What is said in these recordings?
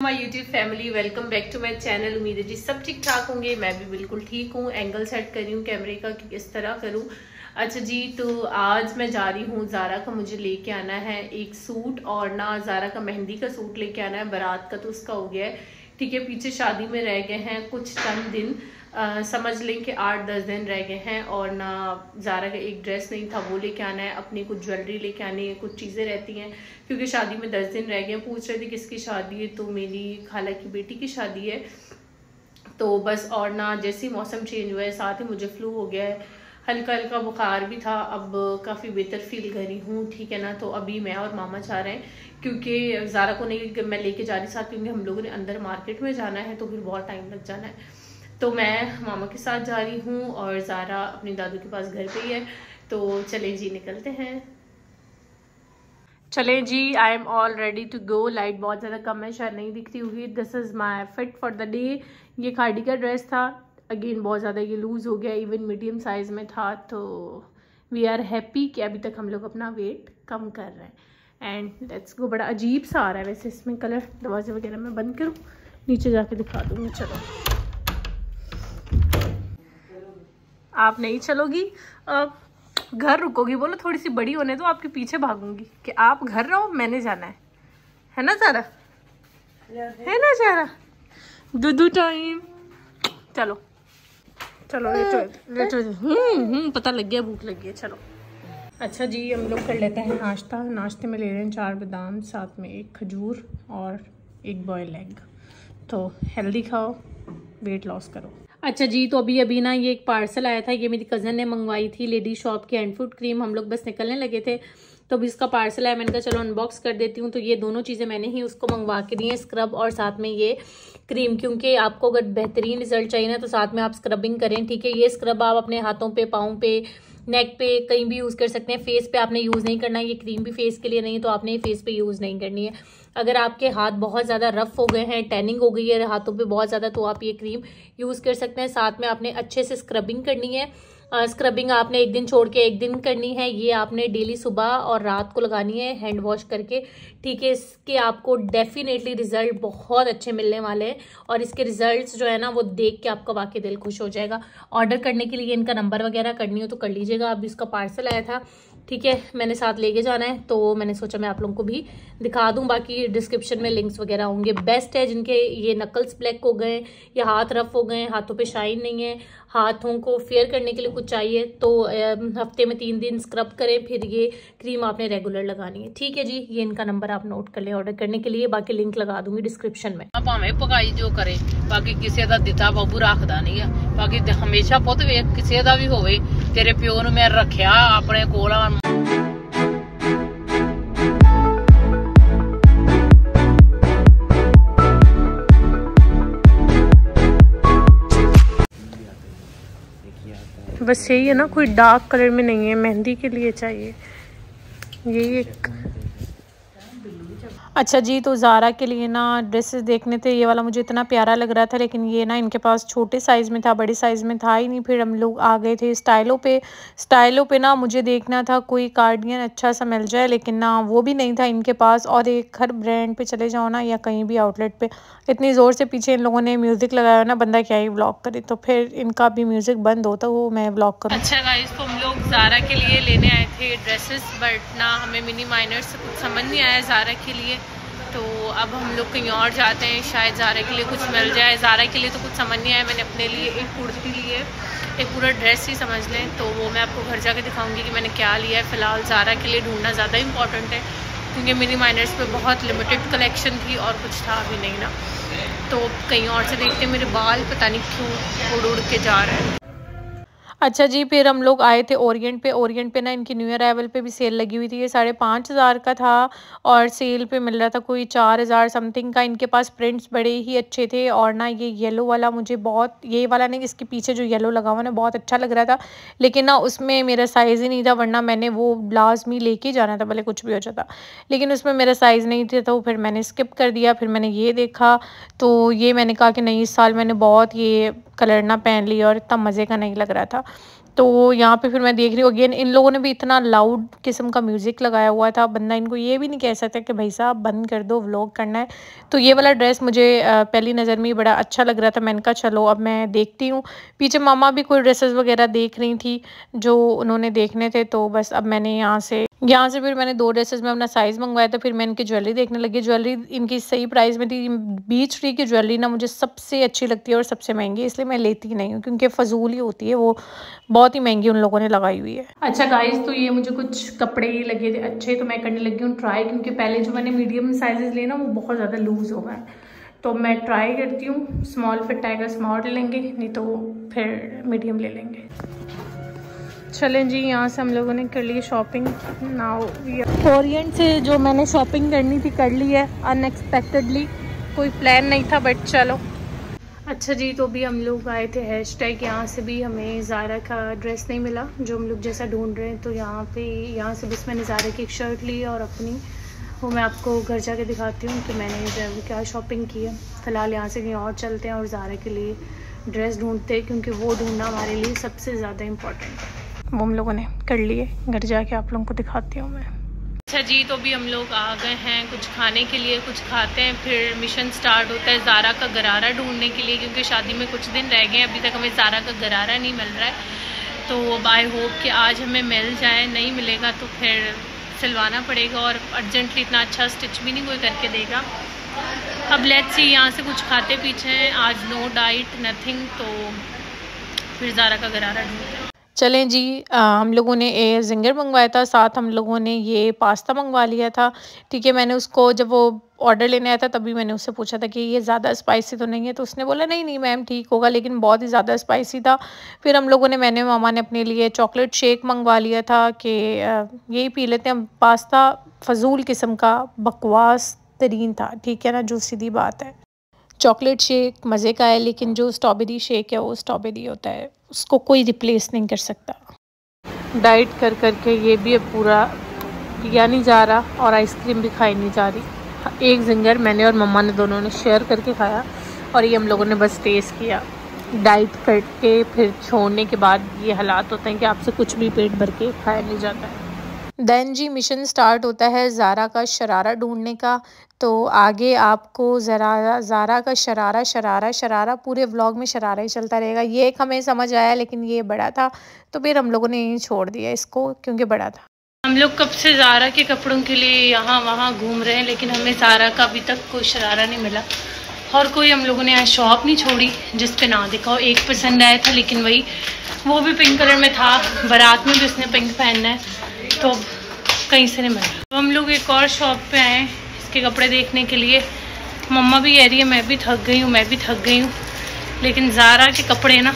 My YouTube family, welcome back to my channel. उम्मीद है जी सब ठीक ठाक होंगे। मैं भी बिल्कुल ठीक हूँ। एंगल सेट कर रही हूँ कैमरे का कि किस तरह करूँ। अच्छा जी, तो आज मैं जा रही हूँ ज़ारा का मुझे लेके आना है एक सूट, और ना ज़ारा का मेहंदी का सूट लेके आना है। बारात का तो उसका हो गया है, ठीक है। पीछे शादी में रह गए हैं कुछ चंद दिन, समझ लें कि 8-10 दिन रह गए हैं। और ना ज़ारा का एक ड्रेस नहीं था, वो लेके आना है। अपनी कुछ ज्वेलरी लेके आनी है, कुछ चीज़ें रहती हैं क्योंकि शादी में 10 दिन रह गए हैं। पूछ रहे थे किसकी शादी है, तो मेरी खाला की बेटी की शादी है। तो बस, और ना जैसे ही मौसम चेंज हुआ है साथ ही मुझे फ्लू हो गया है, हल्का हल्का बुखार भी था। अब काफ़ी बेहतर फील कर रही हूँ, ठीक है ना। तो अभी मैं और मामा जा रहे हैं क्योंकि ज़ारा को नहीं मैं लेके जा रही साथ, क्योंकि हम लोगों ने अंदर मार्केट में जाना है तो फिर बहुत टाइम लग जाना है। तो मैं मामा के साथ जा रही हूँ और ज़ारा अपनी दादू के पास घर पे ही है। तो चलें जी, निकलते हैं। चलें जी, I am all ready to go. Light बहुत ज़्यादा कम है, शायद नहीं दिख रही होगी। This is my fit for the day. ये खाड़ी का ड्रेस था, अगेन बहुत ज़्यादा ये लूज़ हो गया, इवन मीडियम साइज़ में था। तो वी आर हैप्पी कि अभी तक हम लोग अपना वेट कम कर रहे हैं। And let's go. बड़ा अजीब सा आ रहा है वैसे इसमें कलर। दरवाजे वगैरह मैं बंद करूँ, नीचे जाके दिखा दूँगी। चलो, आप नहीं चलोगी? घर रुकोगी? बोलो थोड़ी सी बड़ी होने दो, आपके पीछे भागूंगी कि आप घर रहो, मैंने जाना है ना ज़ारा? है ना ज़ारा? दूधू टाइम। चलो चलो, लेटो। पता लग गया, भूख लगी है। चलो। अच्छा जी, हम लोग कर लेते हैं नाश्ता। नाश्ते में ले रहे हैं 4 बादाम, साथ में 1 खजूर और 1 बॉयल एग। तो हेल्दी खाओ, वेट लॉस करो। अच्छा जी, तो अभी ना ये एक पार्सल आया था, ये मेरी कज़न ने मंगवाई थी लेडी शॉप की हैंड फूड क्रीम। हम लोग बस निकलने लगे थे तो अभी इसका पार्सल आया, मैंने कहा चलो अनबॉक्स कर देती हूँ। तो ये दोनों चीज़ें मैंने ही उसको मंगवा के दी हैं, स्क्रब और साथ में ये क्रीम, क्योंकि आपको अगर बेहतरीन रिजल्ट चाहिए ना तो साथ में आप स्क्रबिंग करें, ठीक है। ये स्क्रब आप अपने हाथों पे, पाँव पे, नेक पे, कहीं भी यूज़ कर सकते हैं। फेस पे आपने यूज़ नहीं करना है, ये क्रीम भी फेस के लिए नहीं है, तो आपने फेस पे यूज़ नहीं करनी है। अगर आपके हाथ बहुत ज़्यादा रफ हो गए हैं, टैनिंग हो गई है हाथों पे बहुत ज़्यादा, तो आप ये क्रीम यूज़ कर सकते हैं। साथ में आपने अच्छे से स्क्रबिंग करनी है। स्क्रबिंग आपने एक दिन छोड़ के एक दिन करनी है। ये आपने डेली सुबह और रात को लगानी है हैंड वॉश करके, ठीक है। इसके आपको डेफिनेटली रिजल्ट बहुत अच्छे मिलने वाले हैं, और इसके रिजल्ट्स जो है ना वो देख के आपका वाकई दिल खुश हो जाएगा। ऑर्डर करने के लिए इनका नंबर वगैरह करनी हो तो कर लीजिएगा। अभी इसका पार्सल आया था, ठीक है, मैंने साथ लेके जाना है तो मैंने सोचा मैं आप लोगों को भी दिखा दूं। बाकी डिस्क्रिप्शन में लिंक्स वगैरह होंगे। बेस्ट है जिनके ये नकल्स ब्लैक हो गए या हाथ रफ हो गए, हाथों पे शाइन नहीं है, हाथों को फेयर करने के लिए कुछ चाहिए, तो हफ्ते में 3 दिन स्क्रब करें, फिर ये क्रीम आपने रेगुलर लगानी है, ठीक है जी। ये इनका नंबर आप नोट कर लें ऑर्डर करने के लिए। बाकी लिंक लगा दूंगी डिस्क्रिप्शन में। भावें पकाई जो करे, बाकी किसी का दिता बाबू रखदा नहीं है। बाकी हमेशा पुत वे किसी का भी होवे, तेरे प्यो ने मैं रखिया अपने कोल। बस यही है ना, कोई डार्क कलर में नहीं है, मेहंदी के लिए चाहिए यही एक। अच्छा जी, तो ज़ारा के लिए ना ड्रेसेस देखने थे। ये वाला मुझे इतना प्यारा लग रहा था, लेकिन ये ना इनके पास छोटे साइज़ में था, बड़े साइज़ में था ही नहीं। फिर हम लोग आ गए थे स्टाइलों पे ना मुझे देखना था कोई कार्डिगन अच्छा सा मिल जाए, लेकिन ना वो भी नहीं था इनके पास। और एक हर ब्रांड पे चले जाओ ना या कहीं भी आउटलेट पे, इतनी ज़ोर से पीछे इन लोगों ने म्यूज़िक लगाया ना, बंदा क्या ही व्लॉग करे। तो फिर इनका भी म्यूज़िक बंद होता वो मैं व्लॉग करूँ। अच्छा गाइस, तो हम लोग ज़ारा के लिए लेने आए थे ड्रेसेस, बट ना हमें मिनी माइनर से कुछ समझ नहीं आया ज़ारा के लिए। तो अब हम लोग कहीं और जाते हैं, शायद ज़ारा के लिए कुछ मिल जाए। ज़ारा के लिए तो कुछ समझ नहीं आया। मैंने अपने लिए एक कुर्ती ली है, एक पूरा ड्रेस ही समझ लें, तो वो मैं आपको घर जाके दिखाऊंगी कि मैंने क्या लिया है। फ़िलहाल ज़ारा के लिए ढूंढना ज़्यादा इंपॉर्टेंट है, क्योंकि मिनी माइनर्स पे बहुत लिमिटेड कलेक्शन थी और कुछ था अभी नहीं ना। तो कहीं और से देखते, मेरे बाल पता नहीं क्यों उड़ के जा रहे हैं। अच्छा जी, फिर हम लोग आए थे ओरिएंट पे ना इनकी न्यू अराइवल पे भी सेल लगी हुई थी। ये 5,500 का था और सेल पे मिल रहा था कोई 4,000 समथिंग का। इनके पास प्रिंट्स बड़े ही अच्छे थे, और ना ये येलो वाला मुझे बहुत, ये वाला नहीं, इसके पीछे जो येलो लगा हुआ ना बहुत अच्छा लग रहा था, लेकिन ना उसमें मेरा साइज़ ही नहीं था, वरना मैंने वो लाजमी लेके जाना था भले कुछ भी हो जाता, लेकिन उसमें मेरा साइज़ नहीं था तो फिर मैंने स्किप कर दिया। फिर मैंने ये देखा तो ये मैंने कहा कि नहीं, इस साल मैंने बहुत ये कलर ना पहन लिया और इतना मज़े का नहीं लग रहा था। तो यहाँ पे फिर मैं देख रही हूँ अगेन इन लोगों ने भी इतना लाउड किस्म का म्यूज़िक लगाया हुआ था, बंदा इनको ये भी नहीं कह सकता कि भाई साहब बंद कर दो, व्लॉग करना है। तो ये वाला ड्रेस मुझे पहली नज़र में ही बड़ा अच्छा लग रहा था। मैंने कहा चलो अब मैं देखती हूँ। पीछे मामा भी कोई ड्रेसेस वगैरह देख रही थी जो उन्होंने देखने थे, तो बस अब मैंने यहाँ से फिर मैंने 2 ड्रेसेस में अपना साइज़ मंगवाया था। फिर मैं इनकी ज्वेलरी देखने लगी। ज्वेलरी इनकी सही प्राइस में थी। बीच ट्री की ज्वेलरी ना मुझे सबसे अच्छी लगती है और सबसे महंगी, इसलिए मैं लेती नहीं हूँ क्योंकि फजूल ही होती है, वो बहुत ही महंगी उन लोगों ने लगाई हुई है। अच्छा गाइस, तो ये मुझे कुछ कपड़े लगे थे अच्छे, तो मैं करने लगी हूँ ट्राई, क्योंकि पहले जो मैंने मीडियम साइजेस लिए ना वो बहुत ज़्यादा लूज़ हो गए। तो मैं ट्राई करती हूँ, स्मॉल फिट आएगा स्मॉल लेंगे, नहीं तो फिर मीडियम ले लेंगे। चलें जी, यहाँ से हम लोगों ने कर ली शॉपिंग। नाउ ओरिएंट से जो मैंने शॉपिंग करनी थी कर ली है अनएक्सपेक्टेडली, कोई प्लान नहीं था बट चलो। अच्छा जी, तो भी हम लोग आए थे हैशटैग, यहाँ से भी हमें ज़ारा का ड्रेस नहीं मिला जो हम लोग जैसा ढूंढ रहे हैं। तो यहाँ से बस मैंने ज़ारा की एक शर्ट ली और अपनी वो मैं आपको घर जाके दिखाती हूँ कि मैंने जो है वो क्या शॉपिंग की है। फ़िलहाल यहाँ से कहीं और चलते हैं और ज़ारा के लिए ड्रेस ढूंढते हैं, क्योंकि वो ढूंढना हमारे लिए सबसे ज़्यादा इम्पोर्टेंट है। वो हम लोगों ने कर लिए, घर जाके आप लोगों को दिखाती हूँ मैं। अच्छा जी, तो अभी हम लोग आ गए हैं कुछ खाने के लिए, कुछ खाते हैं फिर मिशन स्टार्ट होता है ज़ारा का गरारा ढूंढने के लिए, क्योंकि शादी में कुछ दिन रह गए हैं, अभी तक हमें ज़ारा का गरारा नहीं मिल रहा है। तो अब आई होप कि आज हमें मिल जाए, नहीं मिलेगा तो फिर सिलवाना पड़ेगा, और अर्जेंटली इतना अच्छा स्टिच भी नहीं कोई करके देगा। अब लेट्स सी, यहाँ से कुछ खाते पीछे हैं, आज नो डाइट नथिंग, तो फिर ज़ारा का गरारा ढूंढते हैं। चलें जी, हम लोगों ने जिंगर मंगवाया था, साथ हम लोगों ने ये पास्ता मंगवा लिया था। ठीक है, मैंने उसको जब वो ऑर्डर लेने आया था तभी मैंने उससे पूछा था कि ये ज़्यादा स्पाइसी तो नहीं है, तो उसने बोला नहीं नहीं मैम ठीक होगा, लेकिन बहुत ही ज़्यादा स्पाइसी था। फिर हम लोगों ने मैंने मामा ने अपने लिए चॉकलेट शेक मंगवा लिया था कि यही पी लेते हैं। पास्ता फजूल किस्म का बकवास तरीन था, ठीक है ना, जो सीधी बात है। चॉकलेट शेक मज़े का है, लेकिन जो स्ट्रॉबेरी शेक है वो स्ट्रॉबेरी होता है, उसको कोई रिप्लेस नहीं कर सकता। डाइट कर करके ये भी अब पूरा पिया नहीं जा रहा और आइसक्रीम भी खाई नहीं जा रही। एक जिंगर मैंने और मम्मा ने दोनों ने शेयर करके खाया और ये हम लोगों ने बस टेस्ट किया। डाइट करके फिर छोड़ने के बाद ये हालात होते हैं कि आपसे कुछ भी पेट भर के खाया नहीं जाता है। देन जी मिशन स्टार्ट होता है ज़ारा का शरारा ढूंढने का। तो आगे आपको ज़ारा का शरारा पूरे व्लॉग में शरारा ही चलता रहेगा। ये एक हमें समझ आया, लेकिन ये बड़ा था तो फिर हम लोगों ने यहीं छोड़ दिया इसको, क्योंकि बड़ा था। हम लोग कब से ज़ारा के कपड़ों के लिए यहाँ वहाँ घूम रहे हैं, लेकिन हमें ज़ारा का अभी तक कोई शरारा नहीं मिला, और कोई हम लोगों ने यहाँ शॉप नहीं छोड़ी जिस पे ना देखा हो। एक पसंद आया था, लेकिन वो भी पिंक कलर में था, बारात में भी उसने पिंक पहनना है, तो कहीं से नहीं मिला। तो हम लोग एक और शॉप पे आए इसके कपड़े देखने के लिए। मम्मा भी कह रही है मैं भी थक गई हूँ, लेकिन ज़ारा के कपड़े ना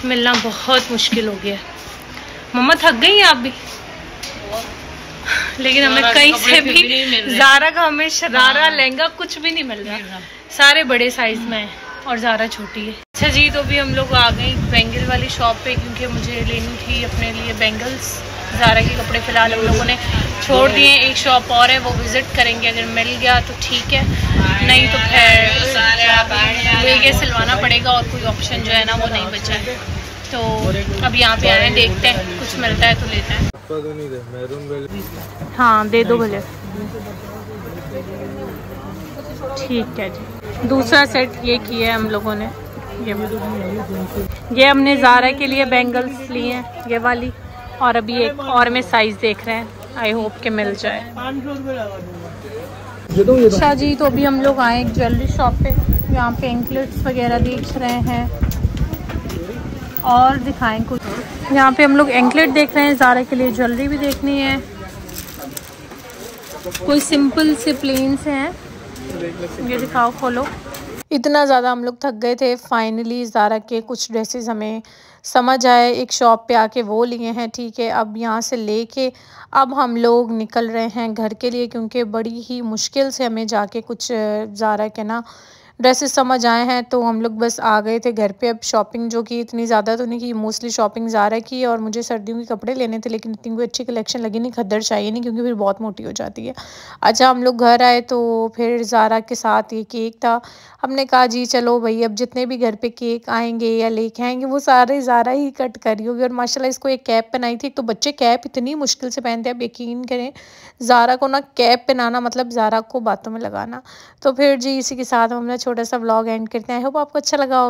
मिलना बहुत मुश्किल हो गया। मम्मा थक गई हैं आप भी? लेकिन हमें कहीं से भी ज़ारा का हमें शरारा लहंगा कुछ भी नहीं मिल रहा, सारे बड़े साइज में है और ज़ारा छोटी है। अच्छा जी, तो भी हम लोग आ गए बैंगल वाली शॉप पे, क्योंकि मुझे लेनी थी अपने लिए बैंगल्स। ज़ारा के कपड़े फ़िलहाल हम लोगों ने छोड़ दिए। एक शॉप और है, वो विज़िट करेंगे, अगर मिल गया तो ठीक है, नहीं तो फिर लेके सिलवाना पड़ेगा और कोई ऑप्शन जो है ना वो नहीं बचा है। तो अब यहाँ पे आए हैं, देखते हैं कुछ मिलता है तो लेते हैं। हाँ दे दो भले, ठीक है जी। दूसरा सेट ये किया है हम लोगों ने, ये हमने ज़ारा के लिए बैंगल्स लिए हैं ये वाली, और अभी एक और में साइज देख रहे हैं, आई होप के मिल जाए। अच्छा जी, तो अभी हम लोग आए एक ज्वेलरी शॉप पे, यहाँ पे एंकलेट्स वगैरह देख रहे हैं और दिखाएं कुछ। यहाँ पे हम लोग एंकलेट देख रहे हैं, ज़ारा के लिए ज्वेलरी भी देखनी है, कोई सिंपल से प्लेन से हैं, ये दिखाओ खोलो। इतना ज़्यादा हम लोग थक गए थे, फाइनली ज़ारा के कुछ ड्रेसेस हमें समझ आए, एक शॉप पे आके वो लिए हैं। ठीक है, अब यहाँ से लेके अब हम लोग निकल रहे हैं घर के लिए, क्योंकि बड़ी ही मुश्किल से हमें जाके कुछ ज़ारा के ना ड्रेसेस समझ आए हैं तो हम लोग बस आ गए थे घर पे। अब शॉपिंग जो की इतनी ज़्यादा तो नहीं की, मोस्टली शॉपिंग ज़ारा की, और मुझे सर्दियों के कपड़े लेने थे लेकिन इतनी कोई अच्छी कलेक्शन लगी नहीं, खद्दर चाहिए नहीं क्योंकि फिर बहुत मोटी हो जाती है। अच्छा हम लोग घर आए तो फिर ज़ारा के साथ ये केक था। हमने कहा जी चलो भाई अब जितने भी घर पे केक आएंगे या लेके आएंगे वो सारे ज़ारा ही कट करी होगी। और माशाल्लाह इसको एक कैप पहनाई थी। एक तो बच्चे कैप इतनी मुश्किल से पहनते हैं, आप यकीन करें ज़ारा को ना कैप पहनाना मतलब ज़ारा को बातों में लगाना। तो फिर जी इसी के साथ हम अपना छोटा सा व्लॉग एंड करते हैं। आई होप आपको अच्छा लगा होगा।